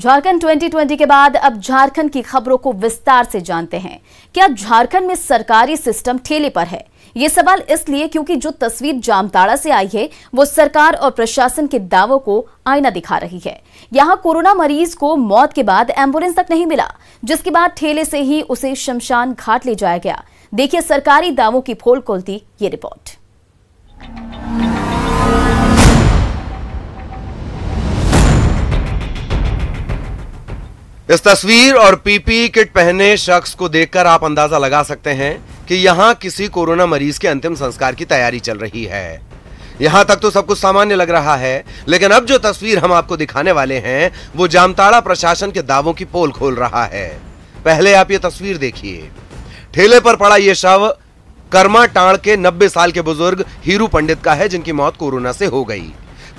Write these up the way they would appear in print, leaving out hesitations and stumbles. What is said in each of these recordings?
झारखंड 2020 के बाद अब झारखंड की खबरों को विस्तार से जानते हैं। क्या झारखंड में सरकारी सिस्टम ठेले पर है? ये सवाल इसलिए क्योंकि जो तस्वीर जामताड़ा से आई है वो सरकार और प्रशासन के दावों को आईना दिखा रही है। यहां कोरोना मरीज को मौत के बाद एम्बुलेंस तक नहीं मिला, जिसके बाद ठेले से ही उसे शमशान घाट ले जाया गया। देखिए सरकारी दावों की पोल खोलती ये रिपोर्ट। इस तस्वीर और पीपीई किट पहने शख्स को देखकर आप अंदाजा लगा सकते हैं कि यहां किसी कोरोना मरीज के अंतिम संस्कार की तैयारी चल रही है। यहां तक तो सब कुछ सामान्य लग रहा है, लेकिन अब जो तस्वीर हम आपको दिखाने वाले हैं वो जामताड़ा प्रशासन के दावों की पोल खोल रहा है। पहले आप ये तस्वीर देखिए। ठेले पर पड़ा ये शव कर्मा टांड़ के 90 साल के बुजुर्ग हीरू पंडित का है, जिनकी मौत कोरोना से हो गई।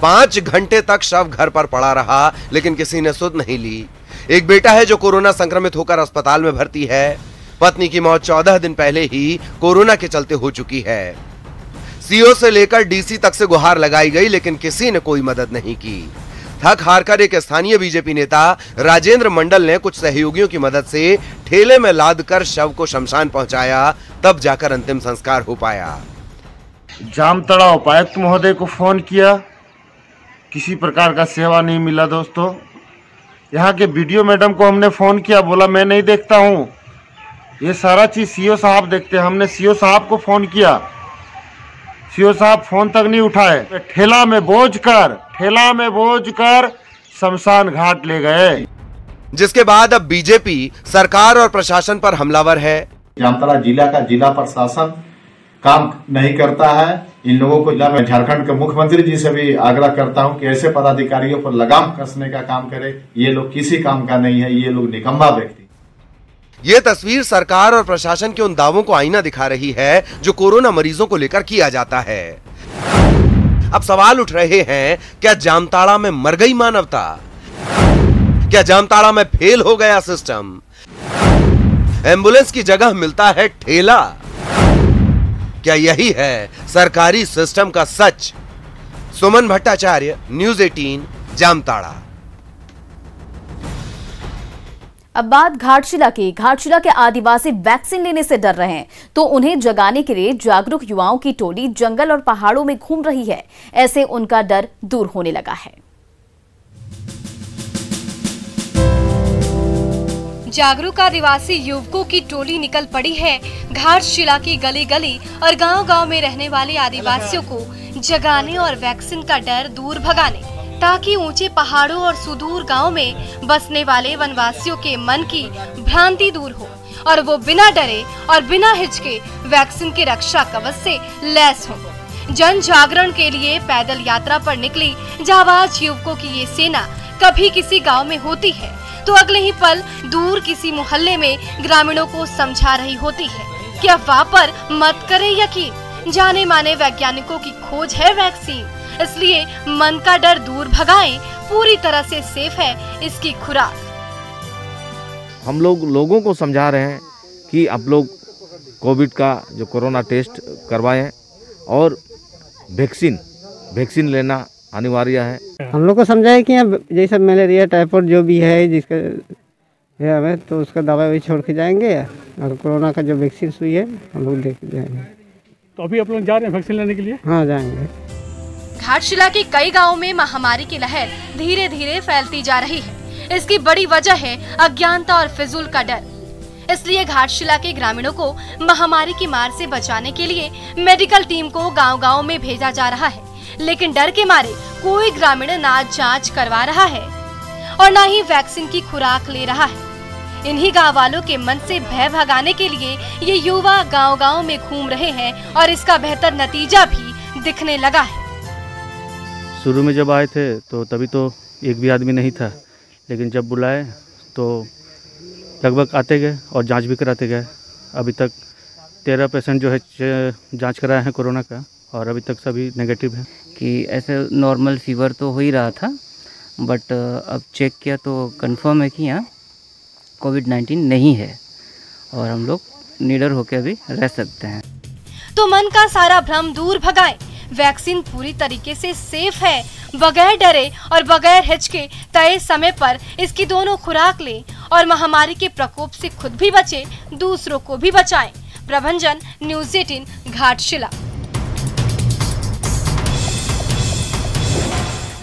5 घंटे तक शव घर पर पड़ा रहा, लेकिन किसी ने सुध नहीं ली। एक बेटा है जो कोरोना संक्रमित होकर अस्पताल में भर्ती है। पत्नी की मौत 14 दिन पहले ही कोरोना के चलते हो चुकी है। सीओ से लेकर डीसी तक से गुहार लगाई गई, लेकिन किसी ने कोई मदद नहीं की। थक हारकर एक स्थानीय बीजेपी नेता राजेंद्र मंडल ने कुछ सहयोगियों की मदद से ठेले में लादकर शव को शमशान पहुंचाया, तब जाकर अंतिम संस्कार हो पाया। जामताड़ा उपायुक्त महोदय को फोन किया, किसी प्रकार का सेवा नहीं मिला। दोस्तों, यहाँ के वीडियो मैडम को हमने फोन किया, बोला मैं नहीं देखता हूँ, ये सारा चीज सीओ साहब देखते हैं। हमने सीओ साहब को फोन किया, सीओ साहब फोन तक नहीं उठाए। ठेला में बोझ कर शमशान घाट ले गए। जिसके बाद अब बीजेपी सरकार और प्रशासन पर हमलावर है। जामताड़ा जिला का जिला प्रशासन काम नहीं करता है। इन लोगों को मैं झारखंड के मुख्यमंत्री जी से भी आग्रह करता हूं कि ऐसे पदाधिकारियों पर लगाम कसने का काम करे। ये लोग किसी काम का नहीं है, ये लोग निकम्मा व्यक्ति। ये तस्वीर सरकार और प्रशासन के उन दावों को आईना दिखा रही है जो कोरोना मरीजों को लेकर किया जाता है। अब सवाल उठ रहे हैं, क्या जामताड़ा में मर गई मानवता? क्या जामताड़ा में फेल हो गया सिस्टम? एम्बुलेंस की जगह मिलता है ठेला। क्या यही है सरकारी सिस्टम का सच? सुमन भट्टाचार्य, न्यूज़ 18, जामताड़ा। अब बात घाटशिला की। घाटशिला के आदिवासी वैक्सीन लेने से डर रहे हैं, तो उन्हें जगाने के लिए जागरूक युवाओं की टोली जंगल और पहाड़ों में घूम रही है। ऐसे उनका डर दूर होने लगा है। जागरूक आदिवासी युवकों की टोली निकल पड़ी है घाटशिला की गली गली और गांव-गांव में रहने वाले आदिवासियों को जगाने और वैक्सीन का डर दूर भगाने, ताकि ऊंचे पहाड़ों और सुदूर गांव में बसने वाले वनवासियों के मन की भ्रांति दूर हो और वो बिना डरे और बिना हिचके वैक्सीन के रक्षा कवच से लैस हो। जन जागरण के लिए पैदल यात्रा पर निकली जाबाज युवकों की ये सेना कभी किसी गाँव में होती है तो अगले ही पल दूर किसी मोहल्ले में ग्रामीणों को समझा रही होती है कि अफवाह पर मत करें यकीन, जाने माने वैज्ञानिकों की खोज है वैक्सीन, इसलिए मन का डर दूर भगाएं, पूरी तरह से सेफ है इसकी खुराक। हम लोगों को समझा रहे हैं कि आप लोग कोविड का जो कोरोना टेस्ट करवाएं और वैक्सीन लेना अनिवार्य है। हम लोग को समझाए कि जैसे मलेरिया टाइफाइड जो भी है जिसका है हमें, तो उसका दवा भी छोड़ के जाएंगे और कोरोना का जो वैक्सीन सुई है हम लोग देख जाएंगे। तो अभी आप लोग जा रहे हैं वैक्सीन लेने के लिए? हाँ, जाएंगे। घाटशिला के कई गांवों में महामारी की लहर धीरे धीरे फैलती जा रही है। इसकी बड़ी वजह है अज्ञानता और फिजूल का डर। इसलिए घाटशिला के ग्रामीणों को महामारी की मार से बचाने के लिए मेडिकल टीम को गांव-गांव में भेजा जा रहा है, लेकिन डर के मारे कोई ग्रामीण ना जांच करवा रहा है और ना ही वैक्सीन की खुराक ले रहा है। इन्हीं गाँव वालों के मन से भय भगाने के लिए ये युवा गांव-गांव में घूम रहे हैं और इसका बेहतर नतीजा भी दिखने लगा है। शुरू में जब आए थे तो तभी तो एक भी आदमी नहीं था, लेकिन जब बुलाए तो लगभग आते गए और जांच भी कराते गए। अभी तक 13 पेशेंट जो है जांच कराए हैं कोरोना का, और अभी तक सभी नेगेटिव हैं। कि ऐसे नॉर्मल फीवर तो हो ही रहा था, बट अब चेक किया तो कंफर्म है कि यहाँ कोविड-19 नहीं है और हम लोग निडर होकर अभी रह सकते हैं। तो मन का सारा भ्रम दूर भगाएं, वैक्सीन पूरी तरीके से सेफ है, बगैर डरे और बगैर हिचके तय समय पर इसकी दोनों खुराक लें और महामारी के प्रकोप से खुद भी बचे, दूसरों को भी बचाएं। प्रभंजन, न्यूज़ 18, घाटशिला।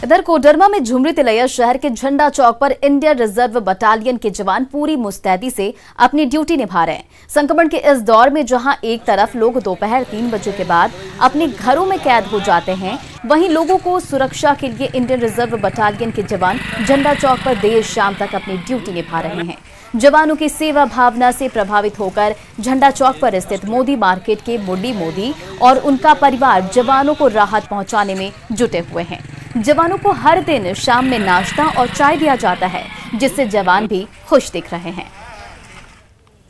इधर कोडरमा में झुमरी तिलैया शहर के झंडा चौक पर इंडियन रिजर्व बटालियन के जवान पूरी मुस्तैदी से अपनी ड्यूटी निभा रहे हैं। संक्रमण के इस दौर में जहां एक तरफ लोग दोपहर 3 बजे के बाद अपने घरों में कैद हो जाते हैं, वहीं लोगों को सुरक्षा के लिए इंडियन रिजर्व बटालियन के जवान झंडा चौक पर देर शाम तक अपनी ड्यूटी निभा रहे हैं। जवानों की सेवा भावना से प्रभावित होकर झंडा चौक पर स्थित मोदी मार्केट के मुड्डी मोदी और उनका परिवार जवानों को राहत पहुंचाने में जुटे हुए हैं। जवानों को हर दिन शाम में नाश्ता और चाय दिया जाता है, जिससे जवान भी खुश दिख रहे हैं।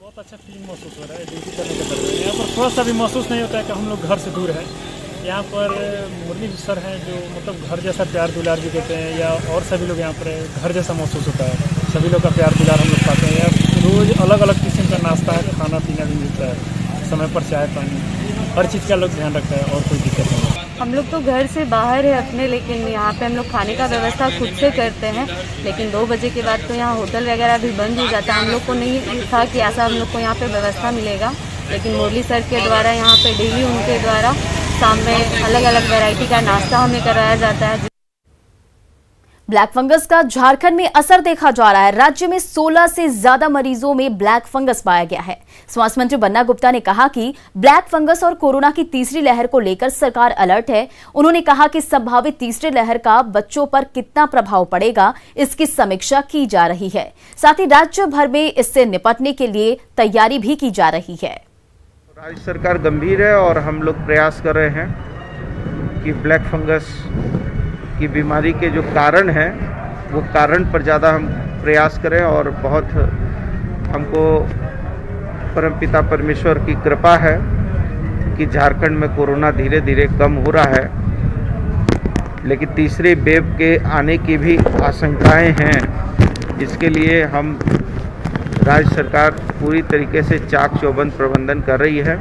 बहुत अच्छा फीलिंग महसूस हो रहा है ड्यूटी करने के दौरान। यहाँ पर थोड़ा सा भी महसूस नहीं होता है कि हम लोग घर से दूर हैं। यहाँ पर मुरली सर हैं जो मतलब घर जैसा प्यार दुलार भी देते हैं, या और सभी लोग यहाँ पर घर जैसा महसूस होता है। सभी लोग का प्यार दुलार हम लोग पाते हैं। रोज़ अलग अलग किस्म का नाश्ता है, खाना पीना भी मिलता है, समय पर चाय पानी, हर चीज़ का लोग ध्यान रखता है और कोई दिक्कत नहीं। हम लोग तो घर से बाहर है अपने, लेकिन यहाँ पे हम लोग खाने का व्यवस्था खुद से करते हैं। लेकिन 2 बजे के बाद तो यहाँ होटल वगैरह भी बंद हो जाता है। हम लोग को नहीं था कि ऐसा हम लोग को यहाँ पे व्यवस्था मिलेगा, लेकिन मुरली सर के द्वारा यहाँ पे डेली उनके द्वारा शाम में अलग अलग वैरायटी का नाश्ता हमें कराया जाता है। ब्लैक फंगस का झारखंड में असर देखा जा रहा है। राज्य में 16 से ज्यादा मरीजों में ब्लैक फंगस पाया गया है। स्वास्थ्य मंत्री बन्ना गुप्ता ने कहा कि ब्लैक फंगस और कोरोना की तीसरी लहर को लेकर सरकार अलर्ट है। उन्होंने कहा कि संभावित तीसरी लहर का बच्चों पर कितना प्रभाव पड़ेगा, इसकी समीक्षा की जा रही है। साथ ही राज्य भर में इससे निपटने के लिए तैयारी भी की जा रही है। राज्य सरकार गंभीर है और हम लोग प्रयास कर रहे हैं कि ब्लैक फंगस की बीमारी के जो कारण हैं वो कारण पर ज़्यादा हम प्रयास करें। और बहुत हमको परमपिता परमेश्वर की कृपा है कि झारखंड में कोरोना धीरे धीरे कम हो रहा है, लेकिन तीसरे वेव के आने की भी आशंकाएं हैं। इसके लिए हम राज्य सरकार पूरी तरीके से चाक चौबंद प्रबंधन कर रही है।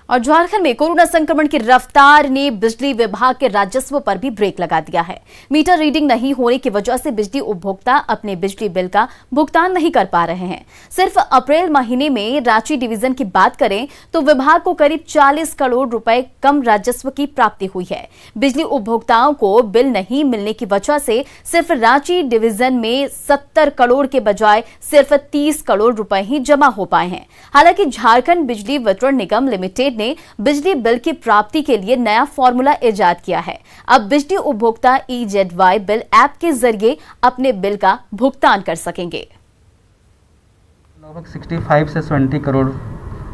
और झारखंड में कोरोना संक्रमण की रफ्तार ने बिजली विभाग के राजस्व पर भी ब्रेक लगा दिया है। मीटर रीडिंग नहीं होने की वजह से बिजली उपभोक्ता अपने बिजली बिल का भुगतान नहीं कर पा रहे हैं। सिर्फ अप्रैल महीने में रांची डिवीजन की बात करें तो विभाग को करीब 40 करोड़ रुपए कम राजस्व की प्राप्ति हुई है। बिजली उपभोक्ताओं को बिल नहीं मिलने की वजह से सिर्फ रांची डिवीजन में 70 करोड़ के बजाय सिर्फ 30 करोड़ रुपए ही जमा हो पाए हैं। हालांकि झारखंड बिजली वितरण निगम लिमिटेड ने बिजली बिल की प्राप्ति के लिए नया फॉर्मूला इजाद किया है। अब बिजली उपभोक्ता EZY बिल ऐप के जरिए अपने बिल का भुगतान कर सकेंगे। लगभग 65 से 70 करोड़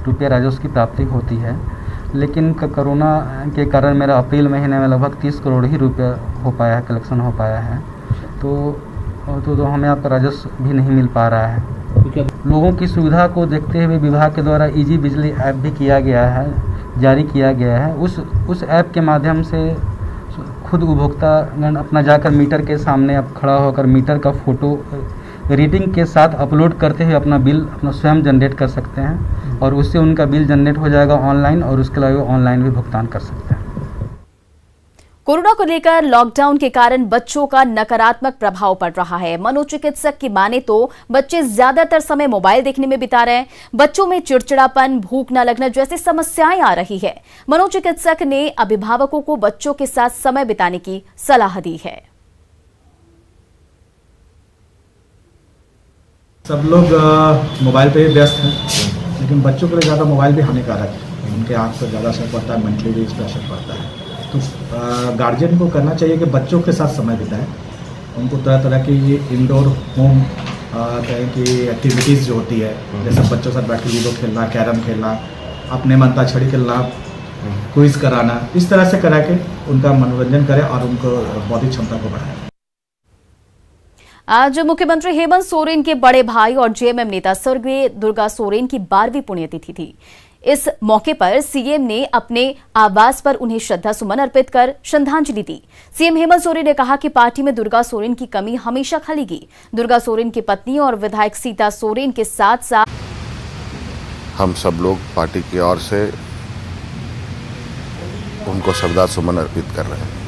रुपये राजस्व की प्राप्ति होती है, लेकिन कोरोना के कारण मेरा अप्रैल महीने में लगभग 30 करोड़ ही रुपये हो पाया है, कलेक्शन हो पाया है। तो हमें आपका राजस्व भी नहीं मिल पा रहा है। लोगों की सुविधा को देखते हुए विभाग के द्वारा इजी बिजली ऐप भी जारी किया गया है। उस ऐप के माध्यम से खुद उपभोक्तागण अपना जाकर मीटर के सामने अब खड़ा होकर मीटर का फोटो रीडिंग के साथ अपलोड करते हुए अपना बिल अपना स्वयं जनरेट कर सकते हैं, और उससे उनका बिल जनरेट हो जाएगा ऑनलाइन, और उसके अलावा ऑनलाइन भी भुगतान कर सकते हैं। कोरोना को लेकर लॉकडाउन के कारण बच्चों का नकारात्मक प्रभाव पड़ रहा है। मनोचिकित्सक की माने तो बच्चे ज्यादातर समय मोबाइल देखने में बिता रहे हैं। बच्चों में चिड़चिड़ापन, भूख न लगना जैसी समस्याएं आ रही है। मनोचिकित्सक ने अभिभावकों को बच्चों के साथ समय बिताने की सलाह दी है। सब लोग मोबाइल पे व्यस्त हैं, लेकिन बच्चों के लिए ज़्यादा मोबाइल भी हानिकारक है। उनके आँख पर ज़्यादा असर पड़ता है, मेंटली भी इस पर असर पड़ता है। तो गार्जियन को करना चाहिए कि बच्चों के साथ समय बिताएं, उनको तरह तरह की इंडोर होम कहें कि एक्टिविटीज़ जो होती है, जैसे बच्चों के साथ बैठ के लूडो खेलना, कैरम खेलना, अपने मन अंताक्षरी खेलना, क्विज कराना, इस तरह से करा के उनका मनोरंजन करें और उनको बौद्धिक क्षमता को बढ़ाएं। आज मुख्यमंत्री हेमंत सोरेन के बड़े भाई और जेएमएम नेता स्वर्गीय दुर्गा सोरेन की 12वीं पुण्यतिथि थी। इस मौके पर सीएम ने अपने आवास पर उन्हें श्रद्धा सुमन अर्पित कर श्रद्धांजलि दी। सीएम हेमंत सोरेन ने कहा कि पार्टी में दुर्गा सोरेन की कमी हमेशा खलेगी। दुर्गा सोरेन की पत्नी और विधायक सीता सोरेन के साथ साथ हम सब लोग पार्टी की ओर से उनको श्रद्धा सुमन अर्पित कर रहे हैं।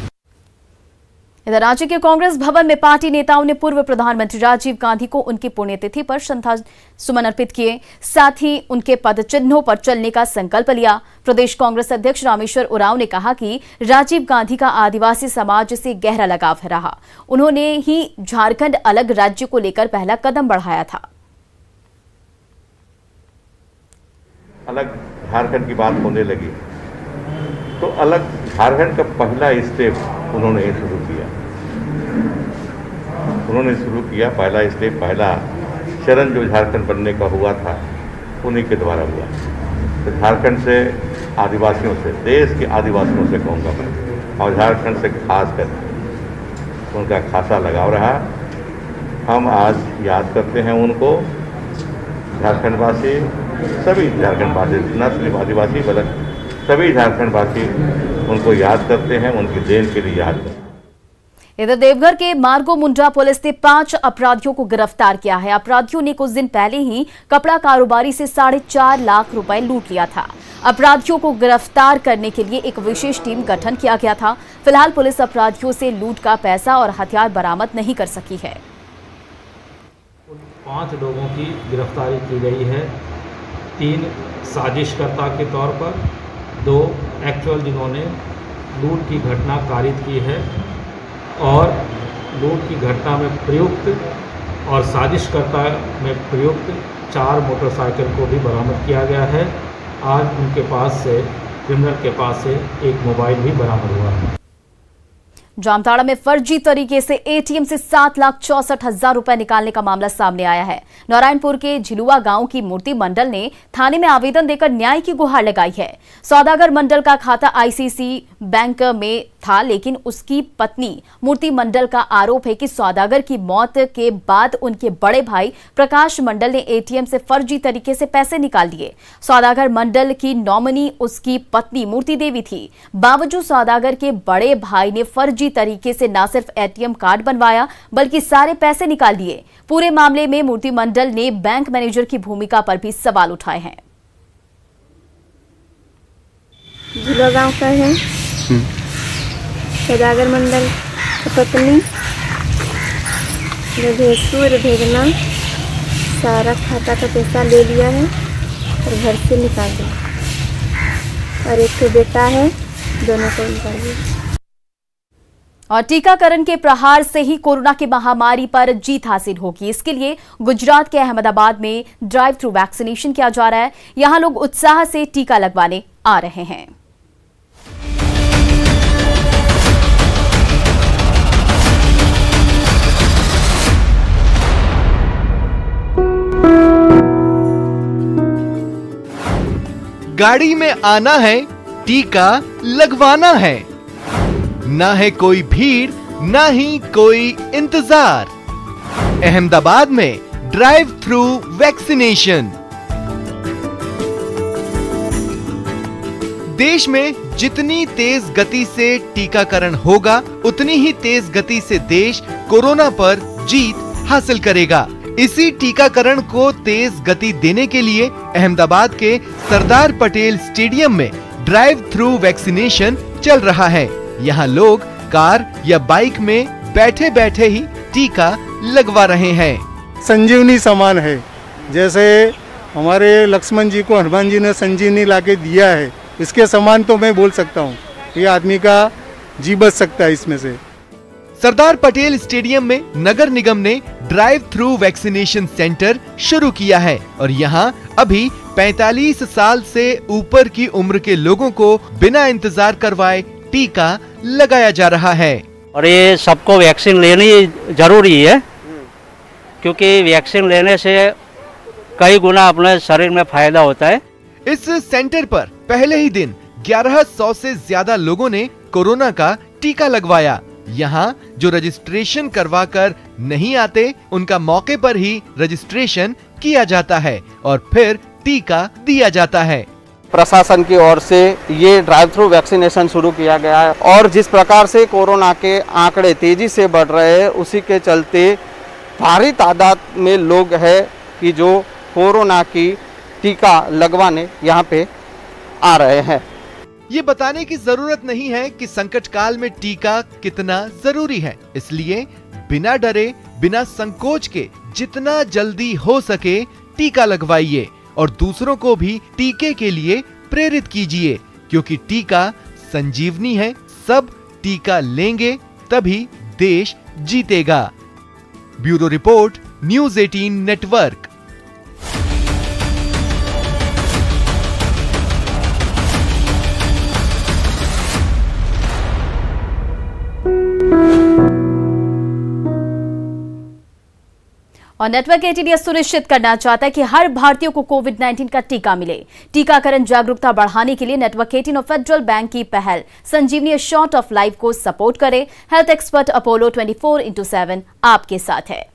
इधर रांची के कांग्रेस भवन में पार्टी नेताओं ने पूर्व प्रधानमंत्री राजीव गांधी को उनकी पुण्यतिथि पर श्रद्धा सुमन अर्पित किए। साथ ही उनके पद चिन्हों पर चलने का संकल्प लिया। प्रदेश कांग्रेस अध्यक्ष रामेश्वर उरांव ने कहा कि राजीव गांधी का आदिवासी समाज से गहरा लगाव रहा। उन्होंने ही झारखंड अलग राज्य को लेकर पहला कदम बढ़ाया था। अलग झारखंड की बात होने लगी तो अलग झारखंड का पहला स्टेप उन्होंने शुरू किया। पहला स्टेप, पहला चरण जो झारखंड बनने का हुआ था उन्हीं के द्वारा हुआ। तो झारखंड से आदिवासियों से, देश के आदिवासियों से कहूँगा मैं, और झारखंड से खास कर उनका खासा लगाव रहा। हम आज याद करते हैं उनको, झारखंडवासी, सभी झारखंडवासी, न सिर्फ आदिवासी बल्कि सभी झारखंडवासी उनको याद करते हैं, उनकी देन के लिए याद करते हैं। इधर देवघर के मार्गो मुंडा पुलिस ने 5 अपराधियों को गिरफ्तार किया है। अपराधियों ने कुछ दिन पहले ही कपड़ा कारोबारी से 4.5 लाख रुपए लूट लिया था। अपराधियों को गिरफ्तार करने के लिए एक विशेष टीम गठन किया गया था। फिलहाल पुलिस अपराधियों से लूट का पैसा और हथियार बरामद नहीं कर सकी है। 5 लोगों की गिरफ्तारी की गई है। 3 साजिशकर्ता के तौर पर, 2 एक्चुअल जिन्होंने लूट की घटना कारित की है, और लूट की घटना में प्रयुक्त और साजिशकर्ता में प्रयुक्त 4 मोटरसाइकिल को भी बरामद किया गया है। आज उनके पास से, क्रिमिनल के पास से, एक मोबाइल भी बरामद हुआ है। जामताड़ा में फर्जी तरीके से एटीएम से 7,64,000 रुपए निकालने का मामला सामने आया है। नारायणपुर के झिलुआ गांव की मूर्ति मंडल ने थाने में आवेदन देकर न्याय की गुहार लगाई है। सौदागर मंडल का खाता आईसीसी बैंक में था, लेकिन उसकी पत्नी मूर्ति मंडल का आरोप है कि सौदागर की मौत के बाद उनके बड़े भाई प्रकाश मंडल ने एटीएम से फर्जी तरीके से पैसे निकाल दिए। सौदागर मंडल की नॉमिनी उसकी पत्नी मूर्ति देवी थी। बावजूद सौदागर के बड़े भाई ने फर्जी तरीके से न सिर्फ एटीएम कार्ड बनवाया बल्कि सारे पैसे निकाल दिए। पूरे मामले में मूर्ति मंडल ने बैंक मैनेजर की भूमिका पर भी सवाल उठाए हैं। झिलुआ गांव का है सौदागर मंडल की पत्नी रधेश्वर भेजना सारा खाता का पैसा ले लिया है और घर से निकाल दिया, और एक बेटा है, दोनों को निकाल दिया। और टीकाकरण के प्रहार से ही कोरोना की महामारी पर जीत हासिल होगी। इसके लिए गुजरात के अहमदाबाद में ड्राइव थ्रू वैक्सीनेशन किया जा रहा है। यहां लोग उत्साह से टीका लगवाने आ रहे हैं। गाड़ी में आना है, टीका लगवाना है। ना है कोई भीड़, ना ही कोई इंतजार। अहमदाबाद में ड्राइव थ्रू वैक्सीनेशन। देश में जितनी तेज गति से टीकाकरण होगा, उतनी ही तेज गति से देश कोरोना पर जीत हासिल करेगा। इसी टीकाकरण को तेज गति देने के लिए अहमदाबाद के सरदार पटेल स्टेडियम में ड्राइव थ्रू वैक्सीनेशन चल रहा है। यहाँ लोग कार या बाइक में बैठे बैठे ही टीका लगवा रहे हैं। संजीवनी समान है, जैसे हमारे लक्ष्मण जी को हनुमान जी ने संजीवनी लाके दिया है, इसके समान तो मैं बोल सकता हूँ। ये आदमी का जी बच सकता है इसमें से। सरदार पटेल स्टेडियम में नगर निगम ने ड्राइव थ्रू वैक्सीनेशन सेंटर शुरू किया है और यहाँ अभी 45 साल से ऊपर की उम्र के लोगों को बिना इंतजार करवाए टीका लगाया जा रहा है। और ये सबको वैक्सीन लेनी जरूरी है, क्योंकि वैक्सीन लेने से कई गुना अपने शरीर में फायदा होता है। इस सेंटर पर पहले ही दिन 1100 से ज्यादा लोगों ने कोरोना का टीका लगवाया। यहाँ जो रजिस्ट्रेशन करवा कर नहीं आते, उनका मौके पर ही रजिस्ट्रेशन किया जाता है और फिर टीका दिया जाता है। प्रशासन की ओर से ये ड्राइव थ्रू वैक्सीनेशन शुरू किया गया है और जिस प्रकार से कोरोना के आंकड़े तेजी से बढ़ रहे हैं, उसी के चलते भारी तादाद में लोग हैं कि जो कोरोना की टीका लगवाने यहाँ पे आ रहे हैं। ये बताने की जरूरत नहीं है कि संकट काल में टीका कितना जरूरी है। इसलिए बिना डरे, बिना संकोच के जितना जल्दी हो सके टीका लगवाइए और दूसरों को भी टीके के लिए प्रेरित कीजिए, क्योंकि टीका संजीवनी है। सब टीका लेंगे तभी देश जीतेगा। Bureau report, news 18 network. और नेटवर्क 18 यह सुनिश्चित करना चाहता है कि हर भारतीय को कोविड-19 का टीका मिले। टीकाकरण जागरूकता बढ़ाने के लिए नेटवर्क 18 और फेडरल बैंक की पहल संजीवनी शॉर्ट ऑफ लाइफ को सपोर्ट करे। हेल्थ एक्सपर्ट अपोलो 24/7 आपके साथ है।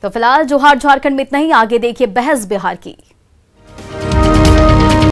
तो फिलहाल जोहार झारखंड में इतना ही। आगे देखिए बहस बिहार की।